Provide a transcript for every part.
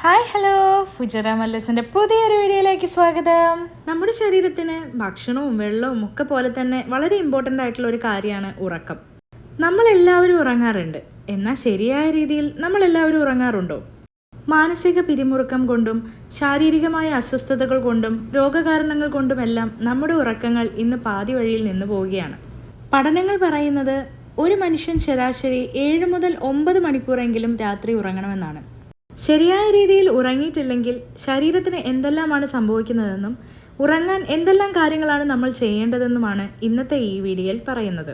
Hi hello ഫുജറ മല്ലസിൻ്റെ പുതിയൊരു വീഡിയോയിലേക്ക് സ്വാഗതം. നമ്മുടെ ശരീരത്തിന് ഭക്ഷണവും വെള്ളവും ഒക്കെ പോലെ തന്നെ വളരെ ഇമ്പോർട്ടൻ്റ് ആയിട്ടുള്ള ഒരു കാര്യമാണ് ഉറക്കം. നമ്മളെല്ലാവരും ഉറങ്ങാറുണ്ട്. എന്നാൽ ശരിയായ രീതിയിൽ നമ്മളെല്ലാവരും ഉറങ്ങാറുണ്ടോ? മാനസിക പിരിമുറുക്കം കൊണ്ടും ശാരീരികമായ അസ്വസ്ഥതകൾ കൊണ്ടും രോഗകാരണങ്ങൾ കൊണ്ടുമെല്ലാം നമ്മുടെ ഉറക്കങ്ങൾ ഇന്ന് പാതി വഴിയിൽ നിന്ന് പോവുകയാണ്. പഠനങ്ങൾ പറയുന്നത് ഒരു മനുഷ്യൻ ശരാശരി 7 മുതൽ 9 മണിക്കൂറെങ്കിലും രാത്രി ഉറങ്ങണമെന്നാണ്. ശരിയായ രീതിയിൽ ഉറങ്ങിയിട്ടില്ലെങ്കിൽ ശരീരത്തിന് എന്തെല്ലാമാണ് സംഭവിക്കുന്നതെന്നും ഉറങ്ങാൻ എന്തെല്ലാം കാര്യങ്ങളാണ് നമ്മൾ ചെയ്യേണ്ടതെന്നുമാണ് ഇന്നത്തെ ഈ വീഡിയോയിൽ പറയുന്നത്.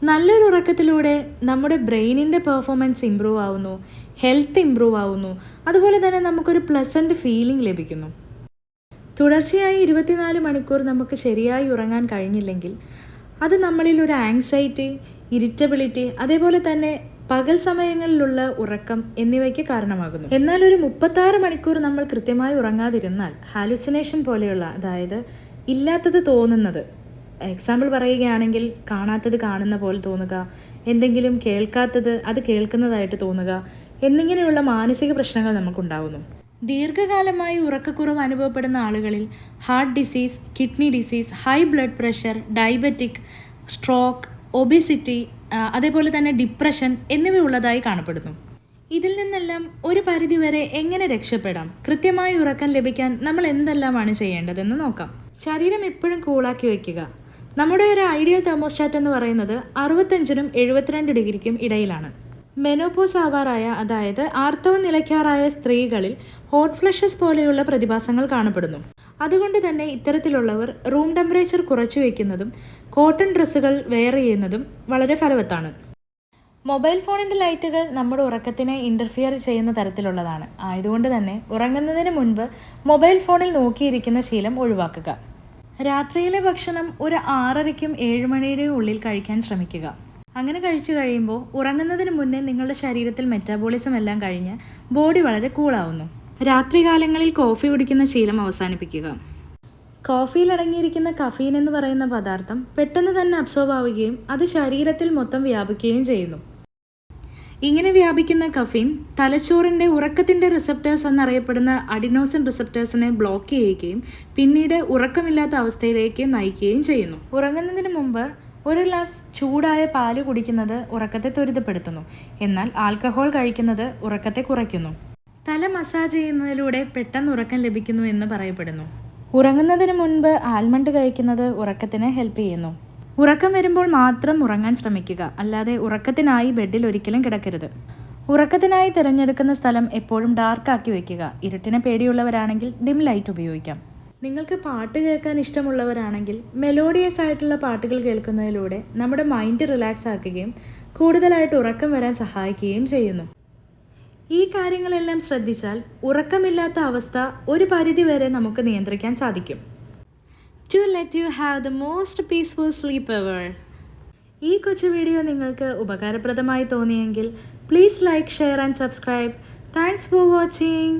നല്ലൊരു ഉറക്കത്തിലൂടെ നമ്മുടെ ബ്രെയിനിൻ്റെ പെർഫോമൻസ് ഇമ്പ്രൂവ് ആവുന്നു, ഹെൽത്ത് ഇമ്പ്രൂവ് ആവുന്നു, അതുപോലെ തന്നെ നമുക്കൊരു പ്ലസൻറ്റ് ഫീലിംഗ് ലഭിക്കുന്നു. തുടർച്ചയായി 24 മണിക്കൂർ നമുക്ക് ശരിയായി ഉറങ്ങാൻ കഴിഞ്ഞില്ലെങ്കിൽ അത് നമ്മളിൽ ഒരു ആങ്സൈറ്റി, ഇറിറ്റബിലിറ്റി, അതേപോലെ തന്നെ പകൽ സമയങ്ങളിലുള്ള ഉറക്കം എന്നിവയ്ക്ക് കാരണമാകുന്നു. എന്നാൽ ഒരു 36 മണിക്കൂർ നമ്മൾ കൃത്യമായി ഉറങ്ങാതിരുന്നാൽ ഹാലുസിനേഷൻ പോലെയുള്ള, അതായത് ഇല്ലാത്തത് തോന്നുന്നത്, എക്സാമ്പിൾ പറയുകയാണെങ്കിൽ കാണാത്തത് കാണുന്ന പോലെ തോന്നുക, എന്തെങ്കിലും കേൾക്കാത്തത് അത് കേൾക്കുന്നതായിട്ട് തോന്നുക എന്നിങ്ങനെയുള്ള മാനസിക പ്രശ്നങ്ങൾ നമുക്കുണ്ടാകുന്നു. ദീർഘകാലമായി ഉറക്കക്കുറവ് അനുഭവപ്പെടുന്ന ആളുകളിൽ heart disease, kidney disease, high blood pressure, diabetic, stroke, obesity, അതേപോലെ തന്നെ ഡിപ്രഷൻ എന്നിവ ഉള്ളതായി കാണപ്പെടുന്നു. ഇതിൽ നിന്നെല്ലാം ഒരു പരിധിവരെ എങ്ങനെ രക്ഷപ്പെടാം? കൃത്യമായി ഉറക്കം ലഭിക്കാൻ നമ്മൾ എന്തെല്ലാമാണ് ചെയ്യേണ്ടതെന്ന് നോക്കാം. ശരീരം എപ്പോഴും കൂളാക്കി വയ്ക്കുക. നമ്മുടെ ഒരു ഐഡിയൽ തെർമോസ്റ്റാറ്റ് എന്ന് പറയുന്നത് 65-നും 72 ഡിഗ്രിക്കും ഇടയിലാണ്. മെനോപോസ് ആവാറായ, അതായത് ആർത്തവം നിലയ്ക്കാറായ സ്ത്രീകളിൽ ഹോട്ട് ഫ്ലഷസ് പോലെയുള്ള പ്രതിഭാസങ്ങൾ കാണപ്പെടുന്നു. അതുകൊണ്ട് തന്നെ ഇത്തരത്തിലുള്ളവർ റൂം ടെമ്പറേച്ചർ കുറച്ചു വയ്ക്കുന്നതും കോട്ടൺ ഡ്രസ്സുകൾ വെയർ ചെയ്യുന്നതും വളരെ ഫലവത്താണ്. മൊബൈൽ ഫോണിൻ്റെ ലൈറ്റുകൾ നമ്മുടെ ഉറക്കത്തിനെ ഇൻ്റർഫിയർ ചെയ്യുന്ന തരത്തിലുള്ളതാണ്. ആയതുകൊണ്ട് തന്നെ ഉറങ്ങുന്നതിന് മുൻപ് മൊബൈൽ ഫോണിൽ നോക്കിയിരിക്കുന്ന ശീലം ഒഴിവാക്കുക. രാത്രിയിലെ ഭക്ഷണം ഒരു 6:30-ക്കും 7 മണിയുടെയും ഉള്ളിൽ കഴിക്കാൻ ശ്രമിക്കുക. അങ്ങനെ കഴിച്ചു കഴിയുമ്പോൾ ഉറങ്ങുന്നതിന് മുന്നേ നിങ്ങളുടെ ശരീരത്തിൽ മെറ്റാബോളിസം എല്ലാം കഴിഞ്ഞ് ബോഡി വളരെ കൂളാവുന്നു. രാത്രികാലങ്ങളിൽ കോഫി കുടിക്കുന്ന ശീലം അവസാനിപ്പിക്കുക. കോഫിയിൽ അടങ്ങിയിരിക്കുന്ന കഫീൻ എന്ന് പറയുന്ന പദാർത്ഥം പെട്ടെന്ന് തന്നെ അബ്സോർബ് ആവുകയും അത് ശരീരത്തിൽ മൊത്തം വ്യാപിക്കുകയും ചെയ്യുന്നു. ഇങ്ങനെ വ്യാപിക്കുന്ന കഫീൻ തലച്ചോറിൻ്റെ ഉറക്കത്തിൻ്റെ റിസപ്റ്റേഴ്സ് എന്നറിയപ്പെടുന്ന അഡിനോസിൻ റിസപ്റ്റേഴ്സിനെ ബ്ലോക്ക് ചെയ്യുകയും പിന്നീട് ഉറക്കമില്ലാത്ത അവസ്ഥയിലേക്ക് നയിക്കുകയും ചെയ്യുന്നു. ഉറങ്ങുന്നതിന് മുമ്പ് ഒരു ഗ്ലാസ് ചൂടായ പാല് കുടിക്കുന്നത് ഉറക്കത്തെ ത്വരിതപ്പെടുത്തുന്നു. എന്നാൽ ആൽക്കഹോൾ കഴിക്കുന്നത് ഉറക്കത്തെ കുറയ്ക്കുന്നു. തല മസാജ് ചെയ്യുന്നതിലൂടെ പെട്ടെന്ന് ഉറക്കം ലഭിക്കുന്നു എന്ന് പറയപ്പെടുന്നു. ഉറങ്ങുന്നതിന് മുൻപ് ആൽമണ്ട് കഴിക്കുന്നത് ഉറക്കത്തിന് ഹെൽപ്പ് ചെയ്യുന്നു. ഉറക്കം വരുമ്പോൾ മാത്രം ഉറങ്ങാൻ ശ്രമിക്കുക, അല്ലാതെ ഉറക്കത്തിനായി ബെഡിൽ ഒരിക്കലും കിടക്കരുത്. ഉറക്കത്തിനായി തിരഞ്ഞെടുക്കുന്ന സ്ഥലം എപ്പോഴും ഡാർക്കാക്കി വയ്ക്കുക. ഇരുട്ടിനെ പേടിയുള്ളവരാണെങ്കിൽ ഡിം ലൈറ്റ് ഉപയോഗിക്കാം. നിങ്ങൾക്ക് പാട്ട് കേൾക്കാൻ ഇഷ്ടമുള്ളവരാണെങ്കിൽ മെലോഡിയസ് ആയിട്ടുള്ള പാട്ടുകൾ കേൾക്കുന്നതിലൂടെ നമ്മുടെ മൈൻഡ് റിലാക്സ് ആക്കുകയും കൂടുതലായിട്ട് ഉറക്കം വരാൻ സഹായിക്കുകയും ചെയ്യുന്നു. ഈ കാര്യങ്ങളെല്ലാം ശ്രദ്ധിച്ചാൽ ഉറക്കമില്ലാത്ത അവസ്ഥ ഒരു പരിധി വരെ നമുക്ക് നിയന്ത്രിക്കാൻ സാധിക്കും. To let you have the most peaceful sleep ever. ഈ കൊച്ചു വീഡിയോ നിങ്ങൾക്ക് ഉപകാരപ്രദമായി തോന്നിയെങ്കിൽ please like, share and subscribe. Thanks for watching.